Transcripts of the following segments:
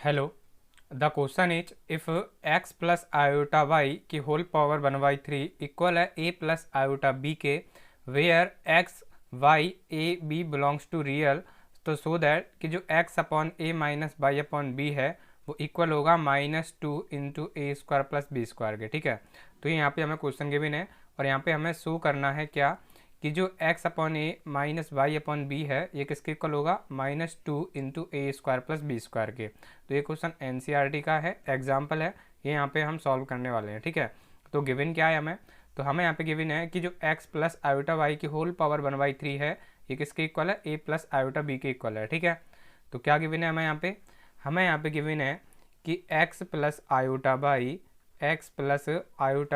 Hello, the question is if x plus iota y की whole power 1/3 equal है a plus iota b के where x y a b belongs to real, तो so that कि जो x upon a minus by upon b है वो equal होगा -2 into a square plus b square के। ठीक है, तो यहाँ पे हमें क्वेश्चन गिवन है और यहाँ पे हमें शो करना है क्या कि जो x अपॉन ए माइनस वाई अपॉन बी है ये किसके इक्वल होगा -2 into a square plus b square के। तो ये क्वेश्चन एनसीईआरटी का है, एग्जाम्पल है, ये यहाँ पे हम सॉल्व करने वाले हैं। ठीक है, तो गिवन क्या है हमें, तो हमें यहाँ पे गिवन है कि जो x प्लस आयोटा वाई की होल पावर 1/3 है ये किसके इक्वल है, a प्लस आयोटा बी के इक्वल है। ठीक है, तो क्या गिवन है हमें यहाँ पे गिवन है कि x प्लस आयोटा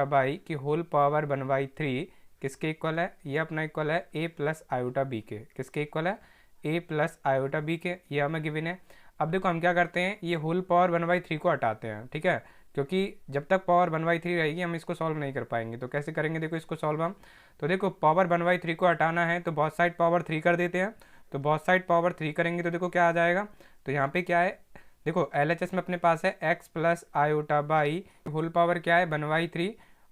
बाई की होल पावर 1/3 किसके इक्वल है, ये अपना इक्वल है a प्लस आयोटा बी के। किसके इक्वल है, a प्लस आयोटा बी के, ये हमें गिवन है। अब देखो हम क्या करते हैं, ये होल पावर 1/3 को हटाते हैं। ठीक है, क्योंकि जब तक पावर 1/3 रहेगी हम इसको सॉल्व नहीं कर पाएंगे। तो कैसे करेंगे, देखो इसको सॉल्व हम, तो देखो पावर 1/3 को हटाना है तो बहुत साइड पावर 3 कर देते हैं। तो बहुत साइड पावर 3 करेंगे तो देखो क्या आ जाएगा, तो यहाँ पे क्या है, देखो LHS में अपने पास है x plus iota y whole power क्या है 1/3,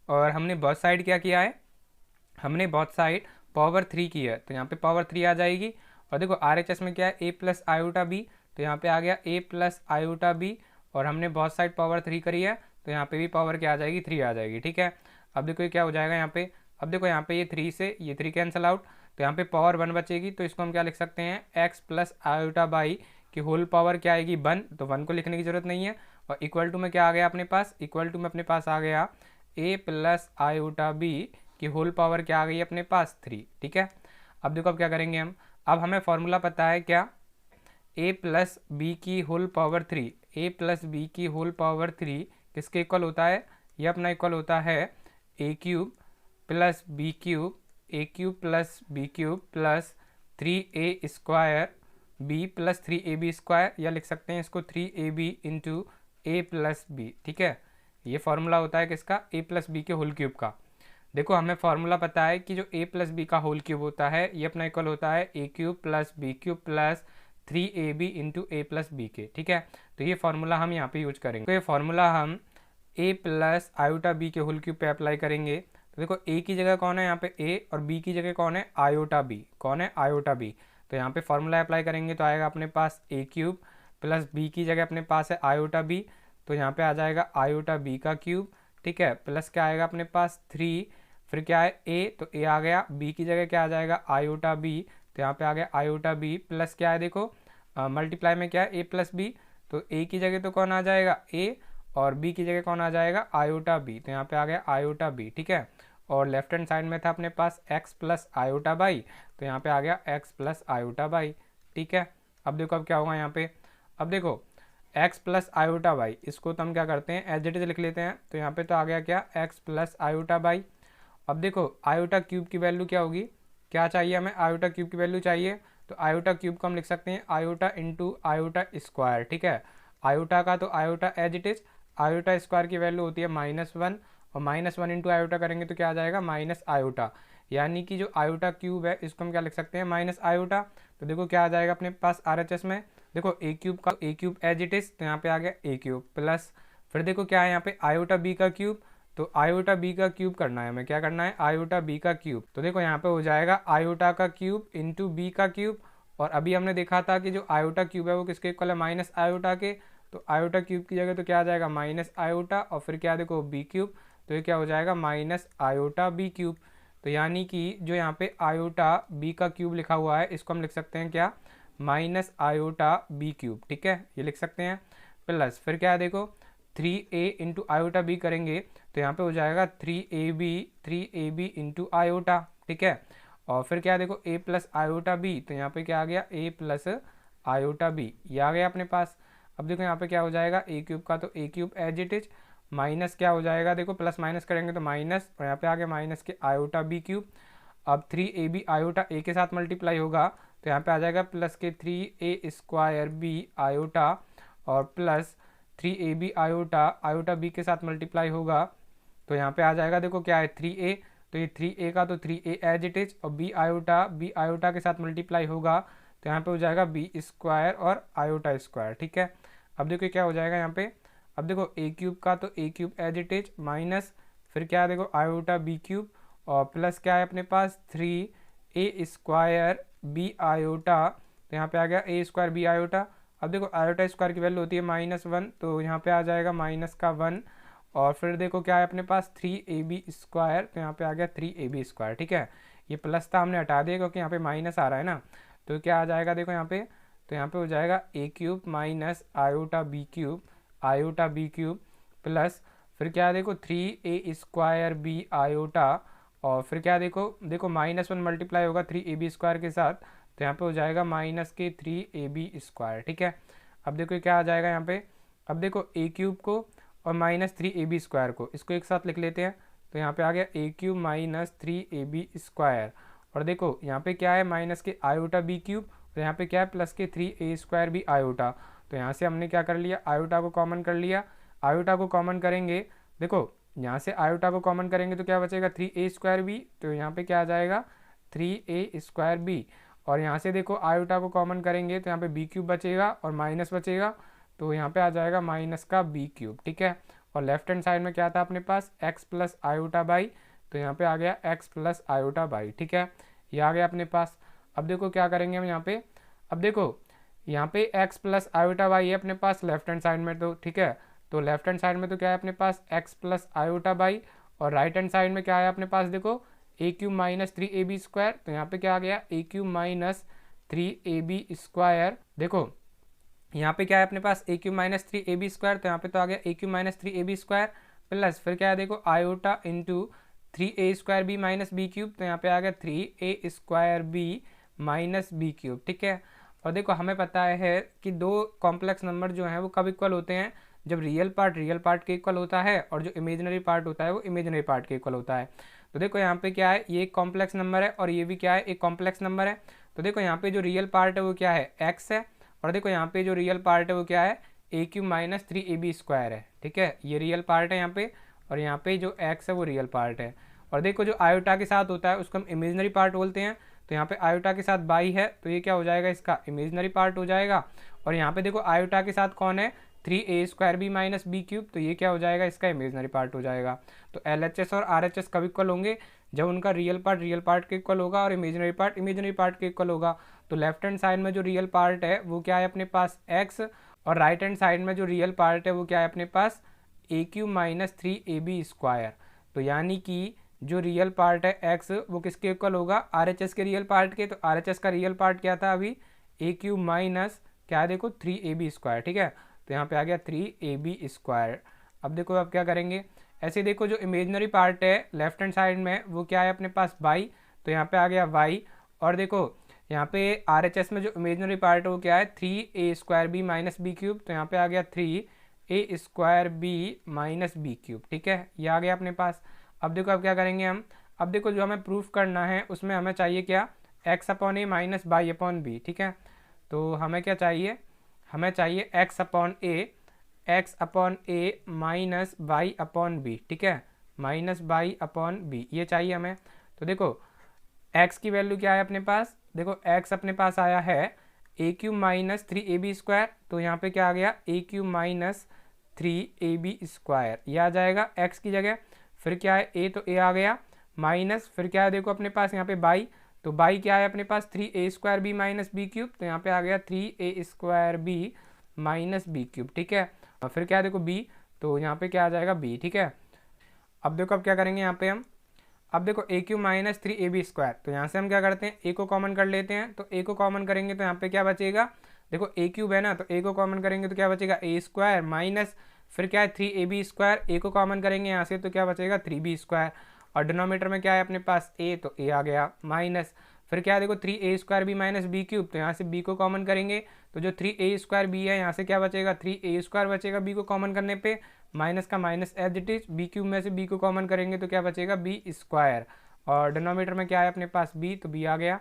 और हमने बहुत साइड क्या किया है, हमने बहुत साइड पावर 3 की है तो यहाँ पे पावर 3 आ जाएगी। और देखो RHS में क्या है a प्लस आयोटा बी, तो यहाँ पे आ गया a प्लस आयोटा बी, और हमने बहुत साइड पावर 3 करी है तो यहाँ पे भी पावर क्या आ जाएगी, 3 आ जाएगी। ठीक है, अब देखो ये क्या हो जाएगा यहाँ पे, अब देखो यहाँ पे ये 3 से ये 3 कैंसिल आउट, तो यहाँ पे पावर 1 बचेगी। तो इसको हम क्या लिख सकते हैं, x प्लस आयोटा बाई की होल पावर क्या आएगी 1, तो 1 को लिखने की जरूरत नहीं है। और इक्वल टू में क्या आ गया अपने पास, इक्वल टू में अपने पास आ गया a प्लस आयोटा बी की होल पावर क्या आ गई अपने पास 3। ठीक है, अब देखो अब क्या करेंगे हम, अब हमें फॉर्मूला पता है क्या, a प्लस बी की whole power 3, a plus b की होल पावर 3 किसके इक्वल होता है, ये अपना इक्वल होता है a cube plus b cube, a cube plus b cube plus 3a square b plus 3ab square, या लिख सकते हैं इसको 3ab into a plus B. ठीक है, ये फॉर्मूला होता है किसका, a प्लस बी के होल क्यूब का। देखो हमें फॉर्मूला पता है कि जो a प्लस बी का होल क्यूब होता है ये अपना इक्वल होता है a cube plus b cube plus 3ab into a plus b के। ठीक है, तो ये फॉर्मूला हम यहाँ पे यूज करेंगे। तो ये फॉर्मूला हम a प्लस आयोटा बी के होल क्यूब पे अप्लाई करेंगे। तो देखो a की जगह कौन है यहाँ पे a, और b की जगह कौन है आयोटा b, कौन है आयोटा b। तो यहाँ पे फॉर्मूला अप्लाई करेंगे तो आएगा अपने पास a क्यूब प्लस b की जगह अपने पास है आयोटा b, तो यहाँ पे आ जाएगा आयोटा b का क्यूब। ठीक है, प्लस क्या आएगा अपने पास 3, फिर क्या है a, तो a आ गया, b की जगह क्या आ जाएगा आयोटा b, तो यहाँ पे आ गया आयोटा b, प्लस क्या है देखो मल्टीप्लाई में क्या है a प्लस बी, तो a की जगह तो कौन आ जाएगा a, और b की जगह कौन आ जाएगा आयोटा b, तो यहाँ पे आ गया आयोटा b। ठीक है, और लेफ्ट हैंड साइड में था अपने पास x प्लस आयोटा बाई, तो यहाँ पे आ गया x प्लस आयोटा बाई। ठीक है, अब देखो अब क्या होगा यहाँ पे, अब देखो x प्लस आयोटा बाई, इसको तो हम क्या करते हैं एज इट इज लिख लेते हैं। तो यहाँ पे तो आ गया क्या x प्लस आयोटा बाई। अब देखो आयोटा क्यूब की वैल्यू क्या होगी, क्या चाहिए हमें, आयोटा क्यूब की वैल्यू चाहिए, तो आयोटा क्यूब को हम लिख सकते हैं आयोटा इंटू आयोटा स्क्वायर। ठीक है, आयोटा का तो iota as it is, iota square की वैल्यू होती है -1, और -1 इंटू आयोटा करेंगे तो क्या आ जाएगा माइनस आयोटा, यानी कि जो आयोटा क्यूब है इसको हम क्या लिख सकते हैं माइनस आयोटा। तो देखो क्या आ जाएगा अपने पास RHS में, देखो a क्यूब का a cube as it is, तो यहाँ पे आ गया a क्यूब प्लस, फिर देखो क्या है यहाँ पे आयोटा b का क्यूब, तो आयोटा बी का क्यूब करना है हमें, क्या करना है आयोटा बी का क्यूब। तो देखो यहाँ पे हो जाएगा आयोटा का क्यूब इंटू बी का क्यूब, और अभी हमने देखा था कि जो आयोटा क्यूब है वो किसके इक्वल है माइनस आयोटा के, तो आयोटा क्यूब की जगह तो क्या आ जाएगा माइनस आयोटा, और फिर क्या देखो बी क्यूब, तो ये क्या हो जाएगा माइनस आयोटा बी क्यूब। तो यानी कि जो यहाँ पे आयोटा बी का क्यूब लिखा हुआ है इसको हम लिख सकते हैं क्या माइनस आयोटा बी क्यूब। ठीक है, ये लिख सकते हैं, प्लस फिर क्या है देखो 3a इंटू आयोटा बी करेंगे तो यहाँ पे हो जाएगा 3ab इंटू आयोटा। ठीक है, और फिर क्या देखो a प्लस आयोटा बी, तो यहाँ पे क्या आ गया a प्लस आयोटा बी, ये आ गया अपने पास। अब देखो यहाँ पे क्या हो जाएगा a क्यूब का तो a cube as it is, minus क्या हो जाएगा देखो प्लस माइनस करेंगे तो माइनस, और यहाँ पे आ गया माइनस के आयोटा बी क्यूब। अब 3ab आयोटा a के साथ मल्टीप्लाई होगा तो यहाँ पे आ जाएगा प्लस के 3a स्क्वायर बी आयोटा, और plus 3ab iota iota b के साथ मल्टीप्लाई होगा तो यहाँ पे आ जाएगा देखो क्या है 3a, तो ये 3a का तो 3a एज इट इज, और b आयोटा के साथ मल्टीप्लाई होगा तो यहाँ पे हो जाएगा b स्क्वायर और आयोटा स्क्वायर। ठीक है, अब देखो क्या हो जाएगा यहाँ पे, अब देखो ए क्यूब का तो A cube as it is minus फिर क्या है देखो आयोटा बी क्यूब और प्लस क्या है अपने पास 3a² बी आयोटा, तो यहाँ पे आ गया a² बी आयोटा। अब देखो आयोटा स्क्वायर की वैल्यू होती है -1, तो यहाँ पे आ जाएगा माइनस का 1 और फिर देखो क्या है अपने पास 3ab², तो यहाँ पे आ गया 3ab²। ठीक है, ये प्लस था हमने हटा दिया क्योंकि यहाँ पे माइनस आ रहा है ना, तो क्या आ जाएगा देखो यहाँ पे, तो यहाँ पे हो जाएगा a cube minus iota B cube plus फिर क्या है देखो 3a² बी आयोटा और फिर क्या देखो -1 मल्टीप्लाई होगा 3ab² के साथ, तो यहाँ पे हो जाएगा माइनस के 3ab²। ठीक है, अब देखो क्या आ जाएगा यहाँ पे, अब देखो a क्यूब को और -3ab² को इसको एक साथ लिख लेते हैं, तो यहाँ पे आ गया a क्यूब माइनस 3ab² और देखो यहाँ पे क्या है माइनस के आयोटा बी क्यूब और यहाँ पे क्या है प्लस के 3a² बी आयोटा, तो यहाँ से हमने क्या कर लिया, आयोटा को कॉमन कर लिया। आयोटा को कॉमन करेंगे, देखो यहाँ से आयोटा को कॉमन करेंगे तो क्या बचेगा 3a² बी, तो यहाँ पे क्या आ जाएगा 3a² बी और यहाँ से देखो आयोटा को कॉमन करेंगे तो यहाँ पे बी क्यूब बचेगा और माइनस बचेगा, तो यहाँ पे आ जाएगा माइनस का बी क्यूब। ठीक है, और लेफ्ट हैंड साइड में क्या था अपने पास x प्लस आयोटा बाई, तो यहाँ पे आ गया x प्लस आयोटा बाई। ठीक है, ये आ गया अपने पास। अब देखो क्या करेंगे हम यहाँ पे, अब देखो यहाँ पे x प्लस आयोटा बाई है अपने पास लेफ्ट हैंड साइड में, तो ठीक है, तो लेफ्ट हैंड साइड में तो क्या है अपने पास x प्लस आयोटा बाई और राइट हैंड साइड में क्या है अपने पास देखो a क्यूब माइनस 3ab², तो यहाँ पे क्या आ गया a क्यूब माइनस 3ab²। देखो यहाँ पे क्या है अपने पास a क्यूब माइनस 3ab², तो यहाँ पे तो आ गया a cube minus 3ab² plus फिर क्या है देखो iota into 3a² b minus b cube, तो यहाँ पे आ गया 3a² b minus b cube. ठीक है, और देखो हमें पता है कि दो कॉम्प्लेक्स नंबर जो हैं वो कब इक्वल होते हैं, जब रियल पार्ट के इक्वल होता है और जो इमेजिनरी पार्ट होता है वो इमेजिनरी पार्ट के इक्वल होता है। तो देखो यहाँ पे क्या है, ये एक कॉम्प्लेक्स नंबर है और ये भी क्या है एक कॉम्प्लेक्स नंबर है। तो देखो यहाँ पे जो रियल पार्ट है वो क्या है x है और देखो यहाँ पे जो रियल पार्ट है वो क्या है a क्यूब माइनस 3ab² है। ठीक है, ये रियल पार्ट है यहाँ पे और यहाँ पे जो x है वो रियल पार्ट है। और देखो जो आयोटा के साथ होता है उसको हम इमेजिनरी पार्ट बोलते हैं, तो यहाँ पे आयोटा के साथ बाई है तो ये क्या हो जाएगा इसका इमेजिनरी पार्ट हो जाएगा। और यहाँ पे देखो आयोटा के साथ कौन है 3a² b minus b cube, तो ये क्या हो जाएगा इसका इमेजिनरी पार्ट हो जाएगा। तो LHS और RHS कब इक्वल होंगे, जब उनका रियल पार्ट के इक्वल होगा और इमेजिनरी पार्ट के इक्वल होगा। तो लेफ्ट हैंड साइड में जो रियल पार्ट है वो क्या है अपने पास x और राइट हैंड साइड में जो रियल पार्ट है वो क्या है अपने पास a क्यूब माइनस 3ab²। तो यानी कि जो रियल पार्ट है x वो किसके इक्वल होगा RHS के रियल पार्ट के, तो RHS का रियल पार्ट क्या था अभी a क्यूब माइनस क्या है देखो 3ab²। ठीक है, तो यहाँ पे आ गया 3ab²। अब देखो अब क्या करेंगे, ऐसे देखो जो इमेजिनरी पार्ट है लेफ्ट हैंड साइड में वो क्या है अपने पास बाई, तो यहाँ पे आ गया y और देखो यहाँ पे RHS में जो इमेजिनरी पार्ट है वो क्या है 3a² b minus b cube, तो यहाँ पे आ गया 3a² b minus b cube. ठीक है, ये आ गया अपने पास। अब देखो अब क्या करेंगे हम, अब देखो जो हमें प्रूफ करना है उसमें हमें चाहिए क्या x/a माइनस y/b। ठीक है, तो हमें क्या चाहिए, हमें चाहिए x/a माइनस y/b। ठीक है, माइनस y/b ये चाहिए हमें। तो देखो x की वैल्यू क्या है अपने पास, देखो x अपने पास आया है a क्यूब माइनस 3ab², तो यहाँ पे क्या आ गया a क्यूब माइनस 3ab², ये आ जाएगा x की जगह। फिर क्या है a तो a आ गया माइनस फिर क्या है देखो अपने पास यहाँ पे बाई, तो बाई क्या है अपने पास 3a² b minus b cube, तो यहाँ पे आ गया 3a² b minus b cube. ठीक है, फिर क्या है देखो b, तो यहाँ पे क्या आ जाएगा b। ठीक है, अब देखो अब क्या करेंगे यहाँ पे हम, अब देखो a क्यूब माइनस 3ab², तो यहाँ से हम क्या करते हैं a को कॉमन कर लेते हैं, तो a को कॉमन करेंगे तो यहाँ पे क्या बचेगा, देखो a क्यूब है ना तो a को कॉमन करेंगे तो क्या बचेगा a² माइनस फिर क्या है 3ab², a को कॉमन करेंगे यहाँ से तो क्या बचेगा 3b² और डिनोमीटर में क्या है अपने पास a, तो a आ गया माइनस फिर क्या है देखो 3a² b minus b cube, तो यहाँ से b को कॉमन करेंगे तो जो 3a² बी है यहाँ से क्या बचेगा 3a² बचेगा b को कॉमन करने पे माइनस का minus as it is, b cube में से b को कॉमन करेंगे तो क्या बचेगा b² और डिनोमीटर में क्या है अपने पास b, तो b आ गया।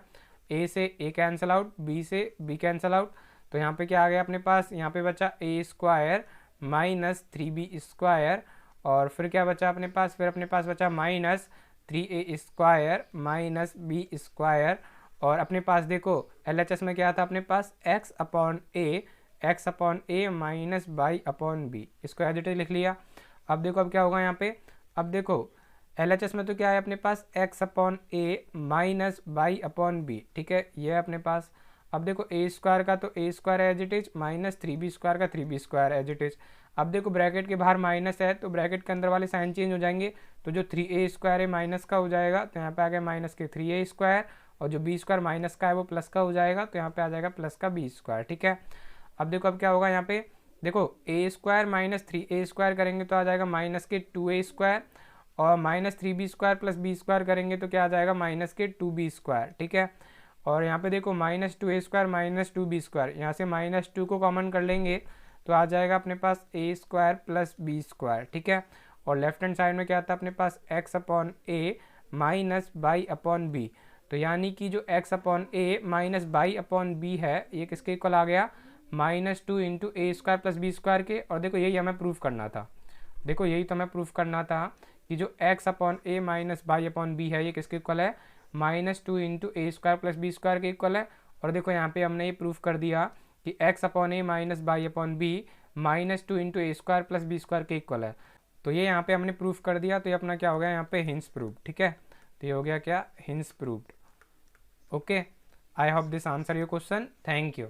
a से a कैंसिल आउट, b से b कैंसिल आउट, तो यहाँ पे क्या आ गया अपने पास, यहाँ पे बचा a² माइनस 3b² और फिर क्या बचा अपने पास, फिर अपने पास बचा माइनस 3a² माइनस b² और अपने पास देखो LHS में क्या था अपने पास x/a x upon A minus by upon b, इसको एज इट इज लिख लिया। अब देखो अब क्या होगा यहाँ पे, अब देखो LHS में तो क्या है अपने पास X upon A minus by upon B, ठीक है, ये है अपने पास। अब देखो ए स्क्वायर का तो A square as it is minus 3b square का 3b square as it is. अब देखो ब्रैकेट के बाहर माइनस है तो ब्रैकेट के अंदर वाले साइन चेंज हो जाएंगे, तो जो 3a स्क्वायर है माइनस का हो जाएगा, तो यहाँ पे आ गया माइनस के 3a स्क्वायर, और जो b स्क्वायर माइनस का है वो प्लस का हो जाएगा, तो यहाँ पे आ जाएगा प्लस का b स्क्वायर, ठीक है। अब देखो अब क्या होगा यहाँ पे, देखो a square minus 3a square करेंगे तो आ जाएगा माइनस के 2a स्क्वायर, और minus 3b square plus b square करेंगे तो क्या आ जाएगा माइनस के 2b स्क्वायर, ठीक है। और यहाँ पे देखो minus 2a square minus 2b square, यहाँ से माइनस 2 को कॉमन कर लेंगे तो आ जाएगा अपने पास a square plus b square, ठीक है। और लेफ्ट हैंड साइड में क्या आता है अपने पास x upon a minus by upon b, तो यानी कि जो x upon a minus by upon b है ये किसके इक्वल आ गया, -2 into a square plus b square के। और देखो यही हमें प्रूफ करना था, देखो यही तो हमें प्रूफ करना था कि जो x upon A minus by upon b है ये किसके इक्वल है, -2 into a square plus b square के इक्वल है। और देखो यहाँ पे हमने ये प्रूफ कर दिया कि x upon A minus by upon b -2 into a square plus b square के इक्वल है, तो ये यहाँ पे हमने प्रूफ कर दिया। तो ये अपना क्या हो गया यहाँ पे हिंस प्रूफ, ठीक है, तो ये हो गया क्या hints proofed. Okay, I hope this answer your question, thank you.